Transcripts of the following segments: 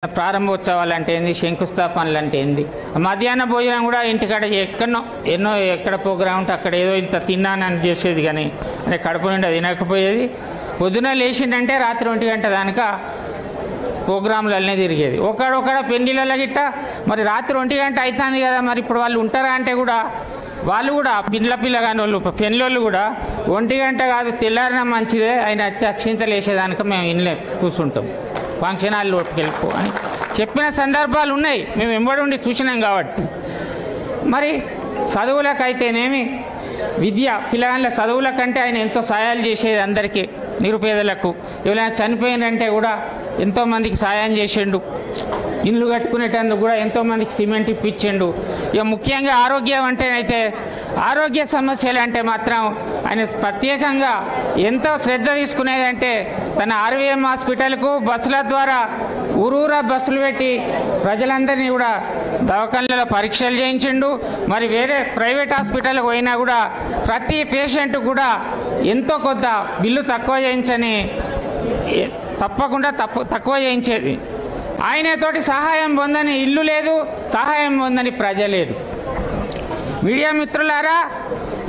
ప్రారంభోత్సవాలు అంటే ఏంది, శంకుస్థాపనలు అంటే ఏంది, మధ్యాహ్న భోజనం కూడా ఇంటికాడ ఎక్కడ ప్రోగ్రాం ఉంటే అక్కడ ఏదో ఇంత తిన్నానని చేసేది, కానీ అంటే కడుపు నిండా తినకపోయేది. పొద్దున లేచిందంటే రాత్రి 1 గంట దానిక ప్రోగ్రాంలనే తిరిగేది. ఒకడొక్కడ పెళ్లిళ్ళ గిట్ట మరి రాత్రి 1 గంట అవుతుంది కదా, మరి ఇప్పుడు వాళ్ళు ఉంటారా అంటే కూడా వాళ్ళు కూడా పిల్లగాని వాళ్ళు పెళ్ళోళ్ళు కూడా 1 గంట కాదు తెల్లారినా మంచిదే, ఆయన వచ్చి అక్షింతలు వేసేదానిక మేము ఇన్లే కూర్చుంటాం, ఫంక్షన్ హాల్లోకి వెళ్ళిపో అని చెప్పిన సందర్భాలు ఉన్నాయి. మేము వెంబడి ఉండి చూసినాం కాబట్టి. మరి చదువులకైతేనేమి, పిల్లగాళ్ళ చదువుల కంటే ఆయన ఎంతో సాయాలు చేసేది అందరికీ, నిరుపేదలకు. ఎవరైనా చనిపోయినంటే కూడా ఎంతోమందికి సాయం చేసిండు, ఇల్లు కట్టుకునేటందుకు కూడా ఎంతోమందికి సిమెంట్ ఇప్పించిండు. ఇక ముఖ్యంగా ఆరోగ్యం అంటేనైతే ఆరోగ్య సమస్యలు అంటే మాత్రం ఆయన ప్రత్యేకంగా ఎంతో శ్రద్ధ తీసుకునేదంటే తన ఆర్వీఎం హాస్పిటల్కు బస్సుల ద్వారా ఊరూరా బస్సులు పెట్టి ప్రజలందరినీ కూడా దవాఖానలలో పరీక్షలు చేయించిండు. మరి వేరే ప్రైవేట్ హాస్పిటల్కి పోయినా కూడా ప్రతి పేషెంట్ కూడా ఎంతో కొంత బిల్లు తక్కువ చేయించని తప్పకుండా తక్కువ చేయించేది. ఆయనతోటి సహాయం పొందని ఇల్లు లేదు, సహాయం పొందని ప్రజ లేదు. మీడియా మిత్రులారా,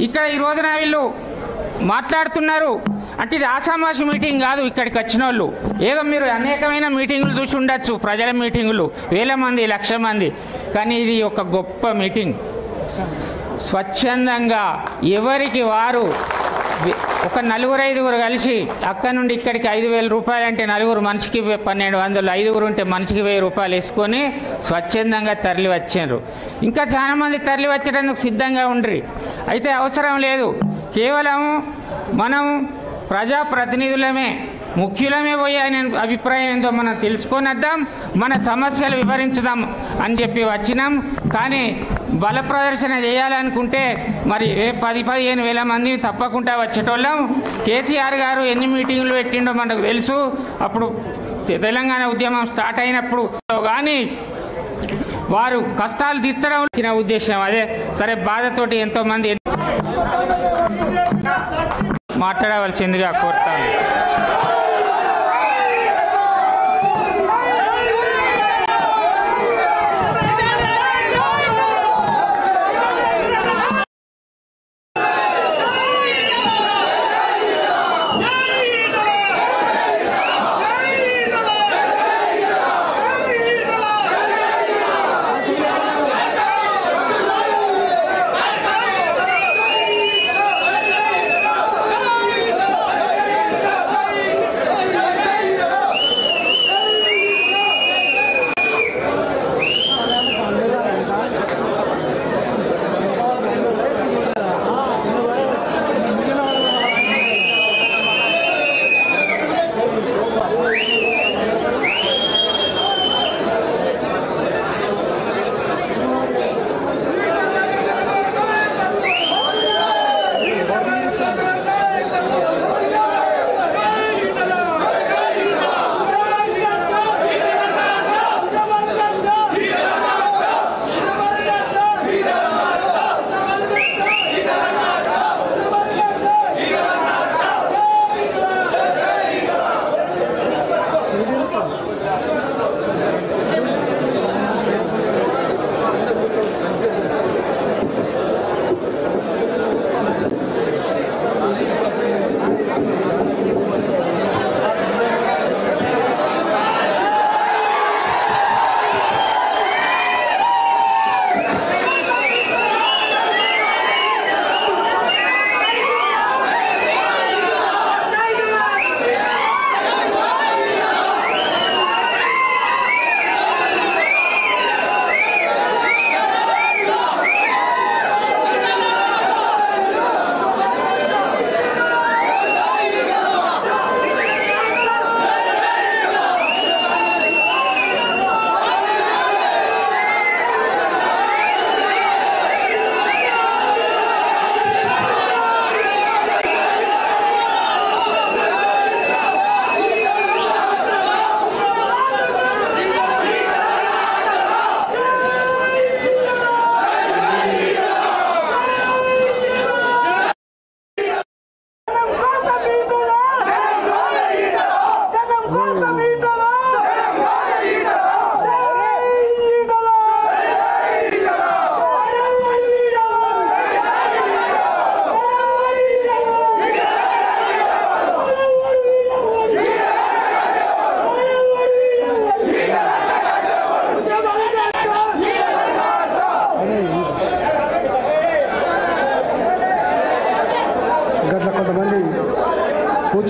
ఇక్కడ ఈ రోజున వీళ్ళు మాట్లాడుతున్నారు అంటే ఇది ఆషామాషి మీటింగ్ కాదు. ఇక్కడికి వచ్చిన వాళ్ళు ఏదో మీరు అనేకమైన మీటింగులు చూసి ఉండొచ్చు, ప్రజల మీటింగులు, 1000 మంది 1,00,000 మంది, కానీ ఇది ఒక గొప్ప మీటింగ్. స్వచ్ఛందంగా ఎవరికి వారు ఒక 4-5 కలిసి అక్కడ నుండి ఇక్కడికి 5,000 రూపాయలు అంటే 4 మనిషికి 1,200, 5 ఉంటే మనిషికి 1,000 రూపాయలు వేసుకొని స్వచ్ఛందంగా తరలి వచ్చారు. ఇంకా చాలామంది తరలి వచ్చేటందుకు సిద్ధంగా ఉండ్రి. అయితే అవసరం లేదు, కేవలం మనం ప్రజాప్రతినిధులమే, ముఖ్యులమే పోయి ఆయన అభిప్రాయం ఏందో మనం తెలుసుకొని వద్దాం, మన సమస్యలు వివరించుదాం అని చెప్పి వచ్చినాం. కానీ బల ప్రదర్శన చేయాలనుకుంటే మరి 10-15 వేల మంది తప్పకుండా వచ్చేటోళ్ళం. కేసీఆర్ గారు ఎన్ని మీటింగులు పెట్టిండో మనకు తెలుసు. అప్పుడు తెలంగాణ ఉద్యమం స్టార్ట్ అయినప్పుడు కానీ వారు కష్టాలు తీర్చడం వచ్చిన ఉద్దేశం అదే. సరే, బాధతోటి ఎంతోమంది మాట్లాడవలసిందిగా కోరుతాను.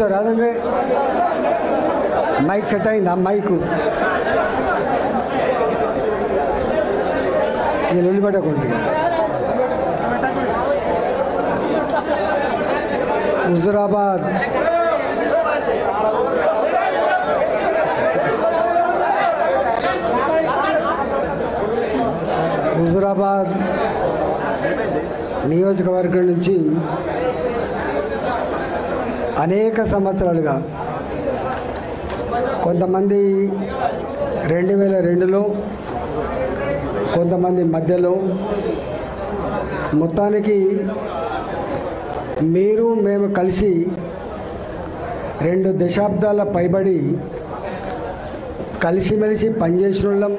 కూర్చోరాదండి. మైక్ సెట్ అయిందా? మైకు ఇది ఉల్లి పెట్టకండి. హుజూరాబాద్ నియోజకవర్గం నుంచి అనేక సంవత్సరాలుగా కొంతమంది 2002లో, కొంతమంది మధ్యలో, మొత్తానికి మీరు మేము కలిసి 2 దశాబ్దాల పైబడి కలిసిమెలిసి పనిచేసిన వాళ్ళం,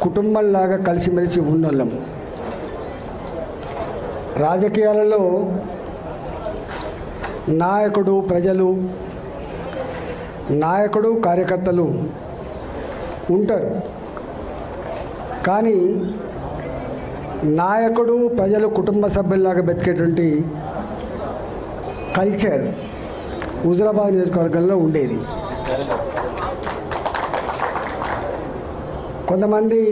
కుటుంబంలాగా కలిసిమెలిసి ఉన్నోళ్ళం. రాజకీయాలలో నాయకుడు ప్రజలు, నాయకుడు కార్యకర్తలు ఉంటారు. కానీ నాయకుడు ప్రజలు కుటుంబ సభ్యుల్లాగా బతికేటువంటి కల్చర్ హుజూరాబాద్ నియోజకవర్గంలో ఉండేది. కొంతమంది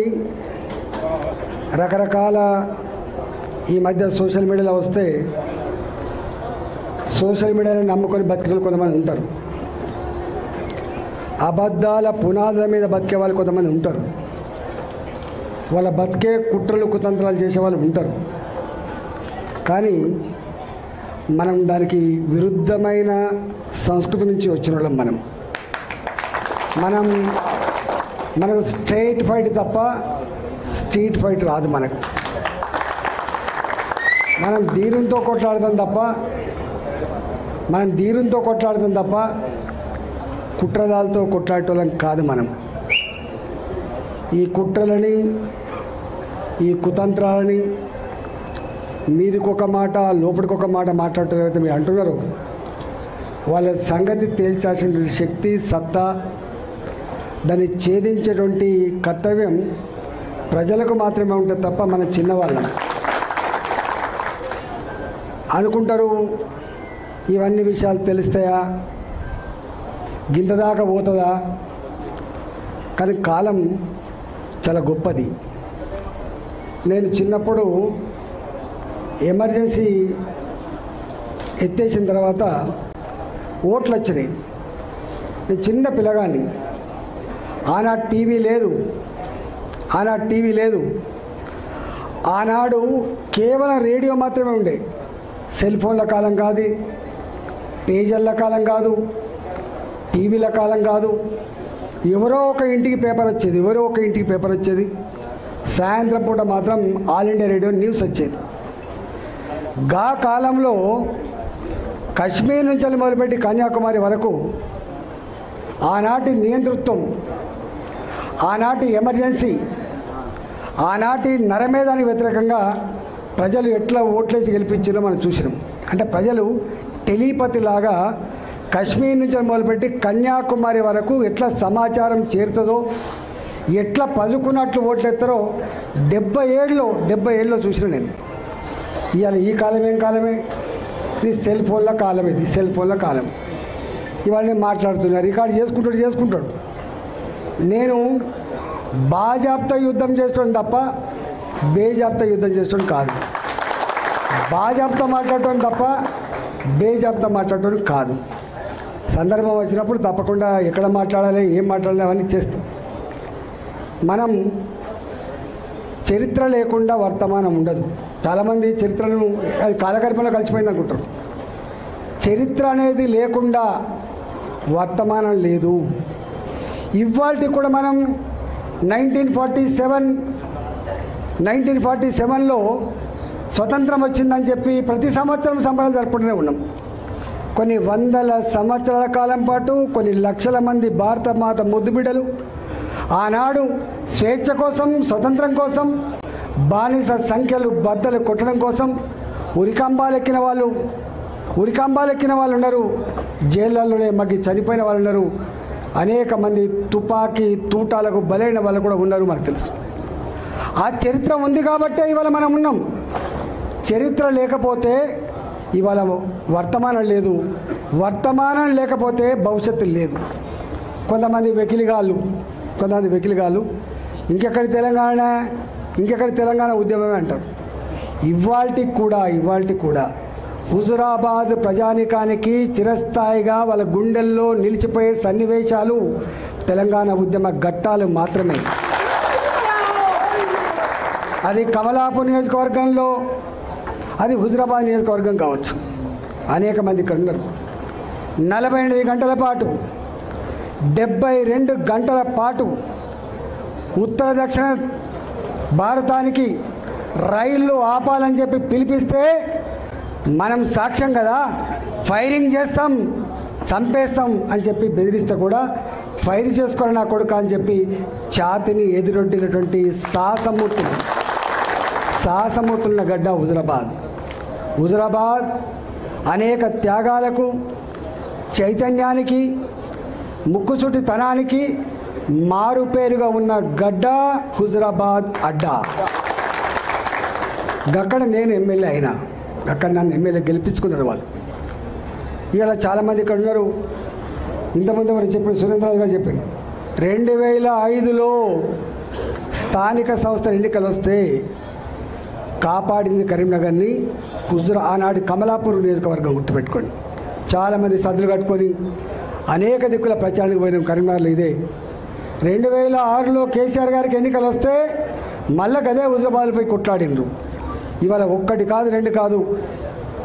రకరకాల ఈ మధ్య సోషల్ మీడియాలో వస్తే సోషల్ మీడియాని నమ్ముకొని బతికే కొంతమంది ఉంటారు. అబద్ధాల పునాదుల మీద బతికే వాళ్ళు కొంతమంది ఉంటారు. వాళ్ళ బతికే కుట్రలు కుతంత్రాలు చేసే వాళ్ళు ఉంటారు. కానీ మనం దానికి విరుద్ధమైన సంస్కృతి నుంచి వచ్చిన వాళ్ళం. మనకు స్ట్రైట్ ఫైట్ తప్ప స్ట్రీట్ ఫైట్ రాదు. మనం ధీరంతో కొట్లాడతాం తప్ప కుట్రదాలతో కొట్లాడటం కాదు. ఈ కుట్రలని, ఈ కుతంత్రాలని మీదికొక మాట లోపలికొక మాట మాట్లాడటం మీరు అంటున్నారు. వాళ్ళ సంగతి తేల్చాల్సిన శక్తి, సత్తా, దాన్ని ఛేదించేటువంటి కర్తవ్యం ప్రజలకు మాత్రమే ఉంటుంది తప్ప మన చిన్నవాళ్ళం అనుకుంటారు. ఇవన్నీ విషయాలు తెలుస్తాయా, గింతదాకా పోతుందా? కానీ కాలం చాలా గొప్పది. నేను చిన్నప్పుడు ఎమర్జెన్సీ ఎత్తేసిన తర్వాత ఓట్లు వచ్చినాయి. నేను చిన్న పిల్లగాని, ఆనాడు టీవీ లేదు. ఆనాడు కేవలం రేడియో మాత్రమే ఉండే. సెల్ ఫోన్ల కాలం కాదు, పేజర్ల కాలం కాదు, టీవీల కాలం కాదు. ఎవరో ఒక ఇంటికి పేపర్ వచ్చేది. సాయంత్రం పూట మాత్రం ఆల్ ఇండియా రేడియో న్యూస్ వచ్చేది. గా కాలంలో కశ్మీర్ నుంచి మొదలుపెట్టి కన్యాకుమారి వరకు ఆనాటి నియంతృత్వం, ఆనాటి ఎమర్జెన్సీ, ఆనాటి నరమేధానికి వ్యతిరేకంగా ప్రజలు ఎట్లా ఓట్లేసి గెలిపించారో మనం చూసినాం. అంటే ప్రజలు టెలిపతిలాగా కశ్మీర్ నుంచి మొదలుపెట్టి కన్యాకుమారి వరకు ఎట్లా సమాచారం చేరుతుందో, ఎట్లా పలుకున్నట్లు ఓట్లేస్తారో 70 ఏళ్ళలో చూసిన నేను. ఇవాళ ఈ కాలం ఏం కాలమే, ఇది సెల్ ఫోన్ల కాలం. ఇవాళ నేను మాట్లాడుతున్నా, రికార్డు చేసుకుంటాడు. నేను బాజాప్తా యుద్ధం చేస్తాను తప్ప బేజాప్తా యుద్ధం చేస్తాను కాదు. బాజాప్తా మాట్లాడటం తప్ప బేజాప్తా మాట్లాడటం కాదు. సందర్భం వచ్చినప్పుడు తప్పకుండా ఎక్కడ మాట్లాడాలి, ఏం మాట్లాడాలి అవన్నీ చేస్తాం. మనం చరిత్ర లేకుండా వర్తమానం ఉండదు. చాలామంది చరిత్రను అది కాలగర్భంలో కలిసిపోయింది అనుకుంటారు. చరిత్ర అనేది లేకుండా వర్తమానం లేదు. ఇవాళకి కూడా మనం 1947లో స్వతంత్రం వచ్చిందని చెప్పి ప్రతి సంవత్సరం సంబరాలు జరుపుకుంటూనే ఉన్నాం. కొన్ని వందల సంవత్సరాల కాలం పాటు కొన్ని లక్షల మంది భారత మాత ముద్దు బిడ్డలు ఆనాడు స్వేచ్ఛ కోసం, స్వతంత్రం కోసం, బానిస సంఖ్యలు బద్దలు కొట్టడం కోసం ఉరికంబాలెక్కిన వాళ్ళు ఉన్నారు. జైళ్ళలోనే మగ్గి చనిపోయిన వాళ్ళు ఉన్నారు. అనేక మంది తుపాకీ తూటాలకు బలైన వాళ్ళు కూడా ఉన్నారు. మనకు తెలుసు. ఆ చరిత్ర ఉంది కాబట్టే ఇవాళ మనం ఉన్నాం. చరిత్ర లేకపోతే ఇవాళ వర్తమానం లేదు. వర్తమానం లేకపోతే భవిష్యత్తు లేదు. కొంతమంది వెకిలిగాళ్ళు ఇంకెక్కడి తెలంగాణ ఉద్యమమే అంటారు. ఇవాల్టికి కూడా హుజురాబాద్ ప్రజానికానికి చిరస్థాయిగా వాళ్ళ గుండెల్లో నిలిచిపోయే సన్నివేశాలు తెలంగాణ ఉద్యమ ఘట్టాలు మాత్రమే. అది కమలాపూర్ నియోజకవర్గంలో, అది హుజురాబాద్ నియోజకవర్గం కావచ్చు. అనేక మంది ఇక్కడ ఉన్నారు. 48 గంటల పాటు 72 గంటల పాటు ఉత్తర దక్షిణ భారతానికి రైళ్లు ఆపాలని చెప్పి పిలిపిస్తే మనం సాక్ష్యం కదా, ఫైరింగ్ చేస్తాం, చంపేస్తాం అని చెప్పి బెదిరిస్తే కూడా ఫైర్ చేసుకోవాలి నా కొడుకు అని చెప్పి ఛాతిని ఎదురొడ్డినటువంటి సాహసమూర్తున్న గడ్డ హుజురాబాద్ అనేక త్యాగాలకు, చైతన్యానికి, ముక్కుసూటితనానికి మారుపేరుగా ఉన్న గడ్డ హుజురాబాద్ అడ్డా. అక్కడ నేను ఎమ్మెల్యే అయినా, అక్కడ నన్ను ఎమ్మెల్యే గెలిపించుకున్నారు వాళ్ళు. ఇవాళ చాలామంది ఇక్కడ ఉన్నారు. ఇంతమంది మనం చెప్పిన సురేంద్రరాజు గారు చెప్పారు, 2005లో స్థానిక సంస్థల ఎన్నికలు వస్తే కాపాడింది కరీంనగర్ని ఆనాడు కమలాపూర్ నియోజకవర్గం గుర్తుపెట్టుకోండి. చాలామంది సదులు కట్టుకొని అనేక దిక్కుల ప్రచారానికి పోయినాం కరీంనగర్లో. ఇదే 2006లో కేసీఆర్ గారికి ఎన్నికలు వస్తే మళ్ళీ అదే హుజురాబాద్పై కొట్లాడిండ్రు. ఇవాళ 1 కాదు 2 కాదు,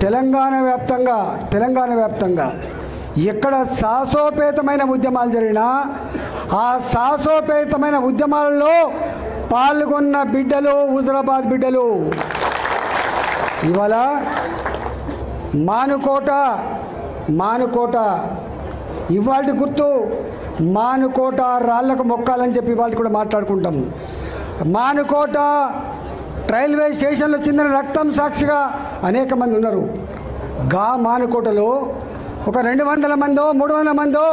తెలంగాణ వ్యాప్తంగా ఎక్కడ సాహసోపేతమైన ఉద్యమాలు జరిగినా ఆ సాహసోపేతమైన ఉద్యమాలలో పాల్గొన్న బిడ్డలు హుజురాబాద్ బిడ్డలు. ఇవాళ మానుకోట ఇవాళ గుర్తు, మానుకోట రాళ్లకు మొక్కాలని చెప్పి ఇవాళ కూడా మాట్లాడుకుంటాం. మానుకోట రైల్వే స్టేషన్లో చెందిన రక్తం సాక్షిగా అనేక మంది ఉన్నారు. మానుకోటలో ఒక 200 మందో 300 మందో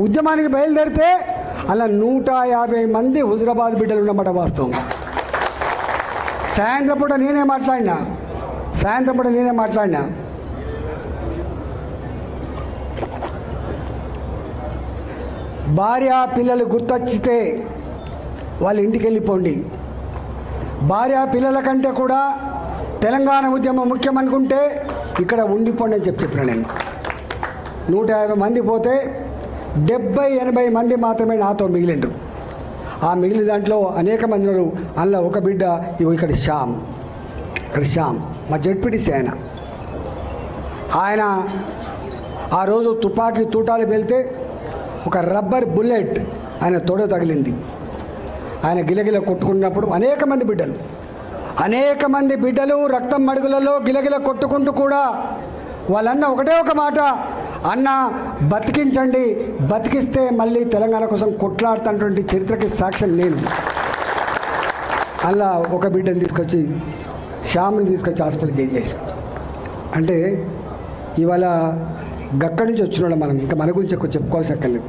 ఉద్యమానికి బయలుదేరితే అలా 150 మంది హుజురాబాద్ బిడ్డలు ఉన్నమాట వాస్తవం. సాయంత్రం పూట నేనే మాట్లాడినా భార్య పిల్లలు గుర్తొచ్చితే వాళ్ళ ఇంటికి వెళ్ళిపోండి. భార్య పిల్లల కంటే కూడా తెలంగాణ ఉద్యమం ముఖ్యం అనుకుంటే ఇక్కడ ఉండిపోండి అని చెప్పిన నేను. 150 మంది పోతే 70-80 మంది మాత్రమే నాతో మిగిలిండ్రు. ఆ మిగిలిన దాంట్లో అనేక మంది ఉన్నారు. అందులో ఒక బిడ్డ ఇక్కడ శ్యామ్ మా జడ్పీటీసీ ఆయన ఆ రోజు తుపాకీ తూటాలు వెళ్తే ఒక రబ్బర్ బుల్లెట్ ఆయన తొడ తగిలింది. ఆయన గిలగిల కొట్టుకున్నప్పుడు అనేక మంది బిడ్డలు రక్తం మడుగులలో గిలగిల కొట్టుకుంటూ కూడా వాళ్ళన్న ఒకటే ఒక మాట, అన్న బతికించండి, బతికిస్తే మళ్ళీ తెలంగాణ కోసం కొట్లాడుతున్నటువంటి చరిత్రకి సాక్ష్యం నేను. అలా ఒక బిడ్డని తీసుకొచ్చి శ్యామ్ని తీసుకొచ్చి హాస్పిటల్ చేసి అంటే ఇవాళ గక్కడి నుంచి వచ్చిన మనం ఇంకా మన గురించి ఎక్కువ చెప్పుకోవాల్సి అక్కర్లేదు.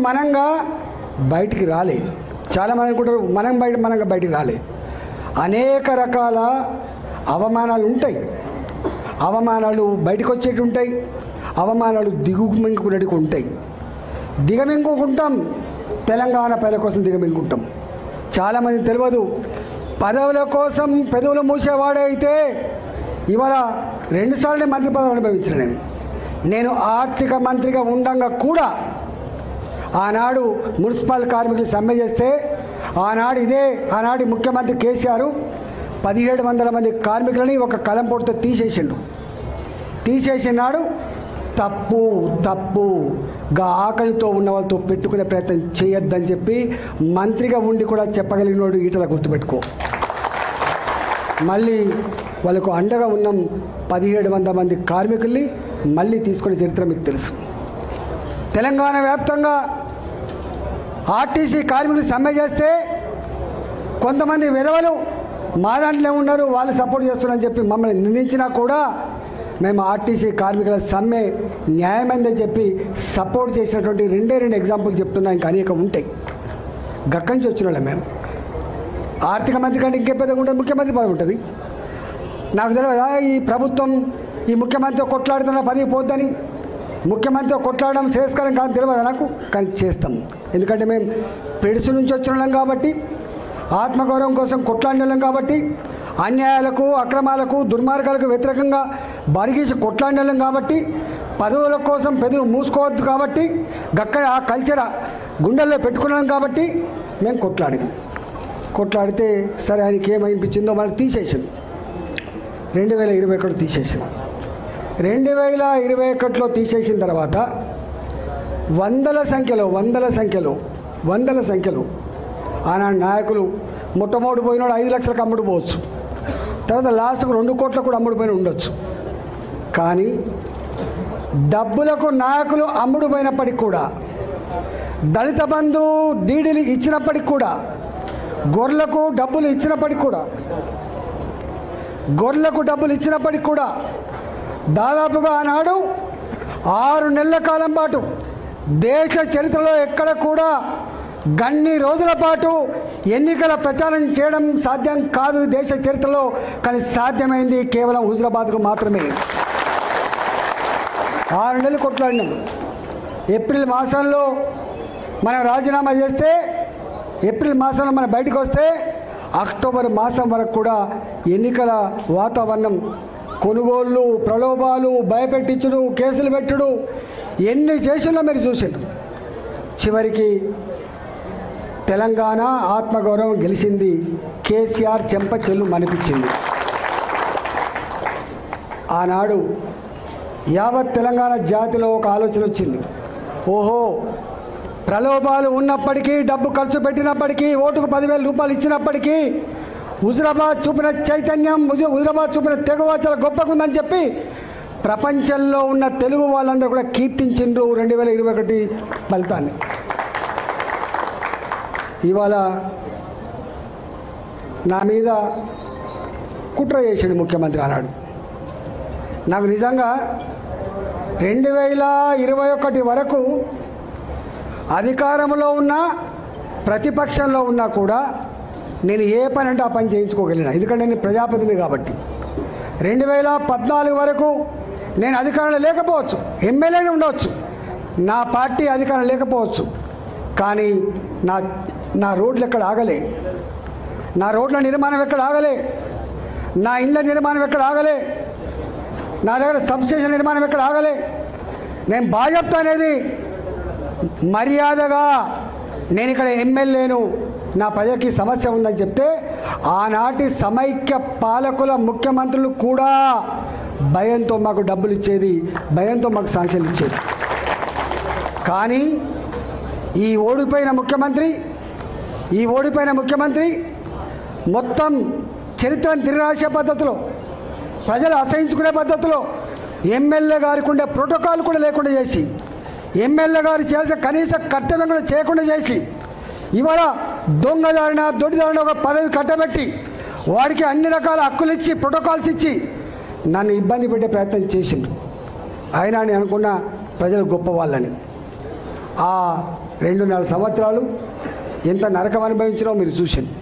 మనంగా బయటికి రాలే. చాలామంది అనుకుంటారు మనంగా బయటికి రాలే. అనేక రకాల అవమానాలు ఉంటాయి. అవమానాలు బయటకు వచ్చేటి ఉంటాయి, అవమానాలు దిగుమింగుకునేటివి ఉంటాయి. దిగమింగుకుంటాం, తెలంగాణ ప్రజల కోసం దిగమింగుకుంటాం. చాలామంది తెలియదు, పదవుల కోసం పెదవులు మూసేవాడే అయితే ఇవాళ 2 సార్లు మంత్రి పదవి అనుభవించిన నేను ఆర్థిక మంత్రిగా ఉండంగా కూడా ఆనాడు మున్సిపల్ కార్మికులు సమ్మె చేస్తే ఆనాటి ముఖ్యమంత్రి కేసీఆర్ 1700 మంది కార్మికులని ఒక కలంపోటుతో తీసేసినాడు. తప్పుగా ఆకలితో ఉన్న వాళ్ళతో పెట్టుకునే ప్రయత్నం చేయొద్దని చెప్పి మంత్రిగా ఉండి కూడా చెప్పగలిగినోడు ఈటల గుర్తుపెట్టుకో. మళ్ళీ వాళ్ళకు అండగా ఉన్న 1700 మంది కార్మికుల్ని మళ్ళీ తీసుకునే చరిత్ర మీకు తెలుసు. తెలంగాణ వ్యాప్తంగా ఆర్టీసీ కార్మికులు సమ్మె చేస్తే కొంతమంది విధవలు మా దాంట్లో ఉన్నారు, వాళ్ళు సపోర్ట్ చేస్తున్నారని చెప్పి మమ్మల్ని నిందించినా కూడా మేము ఆర్టీసీ కార్మికుల సమ్మె న్యాయమైందని చెప్పి సపోర్ట్ చేసినటువంటి 2 ఎగ్జాంపుల్ చెప్తున్నా. ఇంకా అనేక ఉంటాయి. గక్కడి నుంచి వచ్చిన వాళ్ళం మేము. ఆర్థిక మంత్రి కంటే ఇంకే పెద్దగా ఉంటుంది, ముఖ్యమంత్రి పదవి ఉంటుంది. నాకు తెలియదా ఈ ప్రభుత్వం ఈ ముఖ్యమంత్రి కొట్లాడుతున్న పని పోద్దని? ముఖ్యమంత్రి కొట్లాడడం శ్రేయస్కరం కాదు తెలియదా నాకు? కానీ చేస్తాం. ఎందుకంటే మేము పెడుసు నుంచి వచ్చిన వాళ్ళం కాబట్టి, ఆత్మగౌరవం కోసం కొట్లాడిన వాళ్ళం కాబట్టి, అన్యాయాలకు అక్రమాలకు దుర్మార్గాలకు వ్యతిరేకంగా బరిగీసి కొట్లాడిన వాళ్ళం కాబట్టి, పదవుల కోసం పెదవులు మూసుకోవద్దు కాబట్టి, గక్కడ ఆ కల్చర్ గుండెల్లో పెట్టుకున్నాం కాబట్టి మేము కొట్లాడితే సరే ఆయనకి ఏమనిపించిందో మళ్ళీ తీసేసాడు. 2021 తీసేసాడు. 2021లో తీసేసిన తర్వాత వందల సంఖ్యలో ఆనాడు నాయకులు మొట్టమొదటి పోయినాడు 5 లక్షలకు అమ్ముడు పోవచ్చు, తర్వాత లాస్ట్కు 2 కోట్లకు కూడా అమ్ముడుపోయిన ఉండొచ్చు. కానీ డబ్బులకు నాయకులు అమ్ముడు పోయినప్పటికి కూడా, దళిత బంధు డీడీలు ఇచ్చినప్పటికి కూడా, గొర్రెలకు డబ్బులు ఇచ్చినప్పటికి కూడా దాదాపుగా ఆనాడు 6 నెలల కాలం పాటు దేశ చరిత్రలో ఎక్కడ కూడా గన్ని రోజుల పాటు ఎన్నికల ప్రచారం చేయడం సాధ్యం కాదు దేశ చరిత్రలో. కానీ సాధ్యమైంది కేవలం హుజురాబాద్కు మాత్రమే. 6 నెలలు కొట్లాడినాం. ఏప్రిల్ మాసంలో మనం రాజీనామా చేస్తే, ఏప్రిల్ మాసంలో మనం బయటకు వస్తే, అక్టోబర్ మాసం వరకు కూడా ఎన్నికల వాతావరణం, కొనుగోళ్ళు, ప్రలోభాలు, భయపెట్టించుడు, కేసులు పెట్టుడు, ఎన్ని చేసినా మీరు చూసిండు. చివరికి తెలంగాణ ఆత్మగౌరవం గెలిచింది. కేసీఆర్ చెంప చెల్లు మనిపించింది. ఆనాడు యావత్ తెలంగాణ జాతిలో ఒక ఆలోచన వచ్చింది. ఓహో, ప్రలోభాలు ఉన్నప్పటికీ, డబ్బు ఖర్చు పెట్టినప్పటికీ, ఓటుకు 10,000 రూపాయలు ఇచ్చినప్పటికీ హుజురాబాద్ చూపిన చైతన్యం, హుజురాబాద్ చూపిన తెగువ చాలా గొప్పగుందని చెప్పి ప్రపంచంలో ఉన్న తెలుగు వాళ్ళందరూ కూడా కీర్తించిండ్రు 2021 ఫలితాన్ని. ఇవాళ నా మీద కుట్ర చేసిండు ముఖ్యమంత్రి ఆనాడు. నాకు నిజంగా 2021 వరకు అధికారంలో ఉన్నా ప్రతిపక్షంలో ఉన్నా కూడా నేను ఏ పని అంటే ఆ పని చేయించుకోగలిగిన. ఎందుకంటే నేను ప్రజాప్రతినిధి కాబట్టి. 2014 వరకు నేను అధికారంలో లేకపోవచ్చు, ఎమ్మెల్యేనే ఉండవచ్చు, నా పార్టీ అధికారం లేకపోవచ్చు, కానీ నా రోడ్లు ఎక్కడ ఆగలే, నా రోడ్ల నిర్మాణం ఎక్కడ ఆగలే, నా ఇళ్ళ నిర్మాణం ఎక్కడ ఆగలే, నా దగ్గర సబ్స్టేషన్ నిర్మాణం ఎక్కడ ఆగలే. నేను బాగా చెప్తా అనేది మర్యాదగా, నేను ఇక్కడ ఎమ్మెల్యేను, నా ప్రజలకి సమస్య ఉందని చెప్తే ఆనాటి సమైక్య పాలకుల ముఖ్యమంత్రులు కూడా భయంతో మాకు డబ్బులు ఇచ్చేది, భయంతో మాకు శాంక్షన్లు ఇచ్చేది. కానీ ఈ ఓడిపోయిన ముఖ్యమంత్రి మొత్తం చరిత్రను తిరగరాసే పద్ధతిలో, ప్రజలు అసహించుకునే పద్ధతిలో, ఎమ్మెల్యే గారికి ఉండే ప్రోటోకాల్ కూడా లేకుండా చేసి, ఎమ్మెల్యే గారు చేసే కనీస కర్తవ్యం కూడా చేయకుండా చేసి, ఇవాళ దొంగదారిన దొడిదారిన ఒక పదవి కట్టబెట్టి వాడికి అన్ని రకాల హక్కులు ఇచ్చి, ప్రోటోకాల్స్ ఇచ్చి నన్ను ఇబ్బంది పెట్టే ప్రయత్నం చేసిండ్రు. అయినా నేను అనుకున్న ప్రజలు గొప్ప వాళ్ళని. ఆ 2.5 సంవత్సరాలు ఎంత నరకం అనుభవించినో మీరు చూసింది.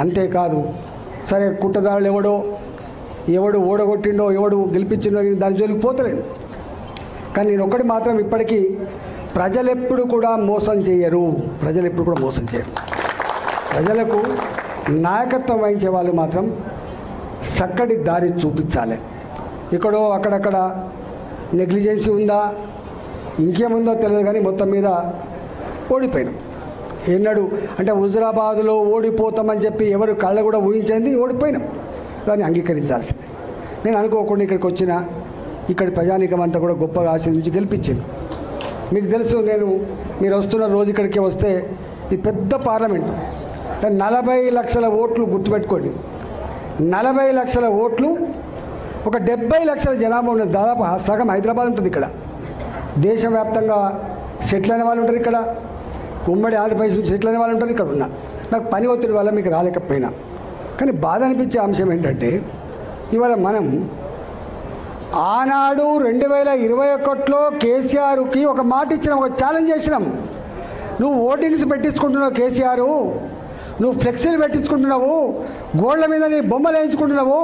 అంతేకాదు, సరే కుట్రదారులు ఎవడు ఓడగొట్టిండో, ఎవడు గెలిపించిండో దాని జోలికి పోతలేను. కానీ నేను ఒక్కటి మాత్రం ఇప్పటికీ, ప్రజలు ఎప్పుడు కూడా మోసం చేయరు. ప్రజలకు నాయకత్వం వహించే వాళ్ళు మాత్రం చక్కటి దారి చూపించాలి. ఇక్కడో అక్కడక్కడ నెగ్లిజెన్సీ ఉందా, ఇంకేముందో తెలియదు, కానీ మొత్తం మీద ఓడిపోయినాం. ఎన్నడు అంటే హుజురాబాద్లో ఓడిపోతామని చెప్పి ఎవరు కళ్ళ కూడా ఊహించింది, ఓడిపోయినాం. దాన్ని అంగీకరించాల్సిందే. నేను అనుకోకుండా ఇక్కడికి వచ్చిన ఇక్కడి ప్రజానీకం అంతా కూడా గొప్పగా ఆశీర్వదించి గెలిపించింది. మీకు తెలుసు, మీరు వస్తున్న రోజు ఇక్కడికి వస్తే ఇది పెద్ద పార్లమెంట్, 40 లక్షల ఓట్లు గుర్తుపెట్టుకోండి. 40 లక్షల ఓట్లు, ఒక 70 లక్షల జనాభా ఉన్నది. దాదాపు సగం హైదరాబాద్ ఉంటుంది ఇక్కడ. దేశవ్యాప్తంగా సెటిల్ అయిన వాళ్ళు ఉంటారు ఇక్కడ, ఉమ్మడి ఆంధ్రప్రదేశ్ నుంచి సెటిల్ అయిన వాళ్ళు ఉంటారు ఇక్కడ. నాకు పని ఒత్తిడి వల్ల మీకు రాలేకపోయినా, కానీ బాధ అనిపించే అంశం ఏంటంటే, ఇవాళ మనం ఆనాడు 2021లో కేసీఆర్కి ఒక మాట ఇచ్చినాం, ఒక ఛాలెంజ్ చేసినాం. నువ్వు ఓటింగ్స్ పెట్టించుకుంటున్నావు కేసీఆర్, నువ్వు ఫ్లెక్సీలు పెట్టించుకుంటున్నావు, గోళ్ల మీద నీ బొమ్మలు వేయించుకుంటున్నావు,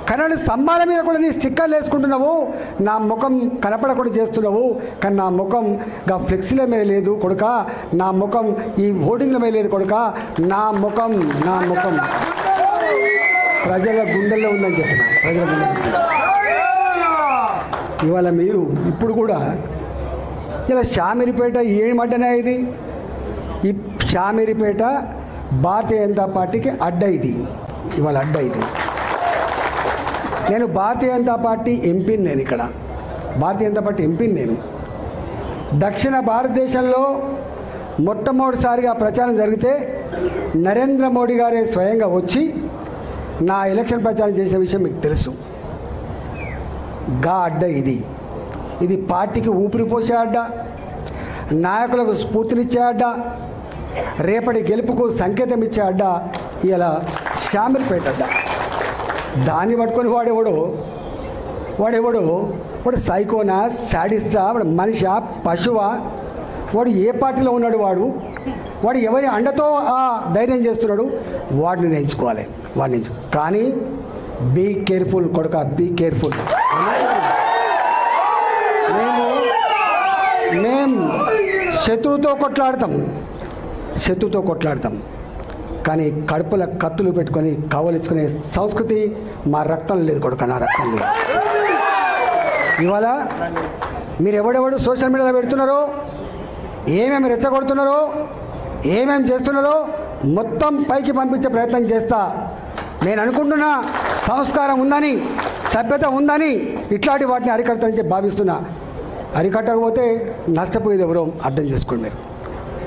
కరెంటు స్తంభాల మీద కూడా నీ స్టిక్కర్లు వేసుకుంటున్నావు, నా ముఖం కనపడకుండా చేస్తున్నావు. కానీ నా ముఖం గా ఫ్లెక్సీల మీద లేదు కొడుక, నా ముఖం ఈ హోర్డింగ్ల మీద లేదు కొడుక, నా ముఖం ప్రజల గుండెల్లో ఉందని చెప్పిన. ప్రజల గుండెల్లో ఇవాళ మీరు ఇప్పుడు కూడా ఇలా షామీర్పేట ఏమడ్డనే ఇది? ఈ షామీర్పేట భారతీయ జనతా పార్టీకి అడ్డ ఇది. ఇవాళ అడ్డ ఇది. నేను భారతీయ జనతా పార్టీ ఎంపీని, నేను ఇక్కడ భారతీయ జనతా పార్టీ ఎంపీని. నేను దక్షిణ భారతదేశంలో మొట్టమొదటిసారిగా ప్రచారం జరిగితే నరేంద్ర మోడీ గారే స్వయంగా వచ్చి నా ఎలక్షన్ ప్రచారం చేసే విషయం మీకు తెలుసు. గా అడ్డ ఇది. ఇది పార్టీకి ఊపిరి పోసే అడ్డ, నాయకులకు స్ఫూర్తినిచ్చే అడ్డ, రేపటి గెలుపుకు సంకేతం ఇచ్చే అడ్డ ఇలా షామీర్పేట అడ్డ. దాన్ని పట్టుకొని వాడు సైకోనా, శాడిస్టా, వాడు మనిషా, పశువా, వాడు ఏ పార్టీలో ఉన్నాడు, వాడు ఎవరి అండతో ఆ ధైర్యం చేస్తున్నాడు, వాడిని ఎంచుకోవాలి. కానీ బీ కేర్ఫుల్ కొడుక, బీ కేర్ఫుల్. మేము శత్రువుతో కొట్లాడతాం, కానీ కడుపుల కత్తులు పెట్టుకొని కావలించుకునే సంస్కృతి మా రక్తం లేదు కొడుక, నా రక్తం లేదు. ఇవాళ మీరు ఎవడెవడు సోషల్ మీడియాలో పెడుతున్నారో, ఏమేమి రెచ్చగొడుతున్నారో, ఏమేమి చేస్తున్నారో మొత్తం పైకి పంపించే ప్రయత్నం చేస్తా. నేను అనుకుంటున్నా సంస్కారం ఉందని, సభ్యత ఉందని ఇట్లాంటి వాటిని అరికడతానని చెప్పి భావిస్తున్నా. అరికట్టకపోతే నష్టపోయేది ఎవరో అర్థం చేసుకోండి. మీరు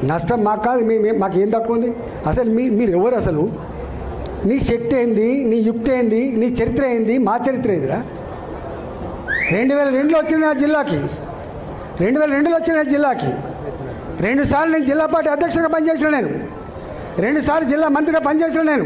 నష్టం మాకు కాదు, మాకేం తక్కువ ఉంది? అసలు మీరు ఎవరు? అసలు నీ శక్తి ఏంది, నీ యుక్తి ఏంది, నీ చరిత్ర ఏంది, మా చరిత్ర ఏందిరా? 2002లో వచ్చిన జిల్లాకి 2 సార్లు నేను జిల్లా పార్టీ అధ్యక్షుడిగా పనిచేసిన, నేను 2 సార్లు జిల్లా మంత్రిగా పనిచేసిన, నేను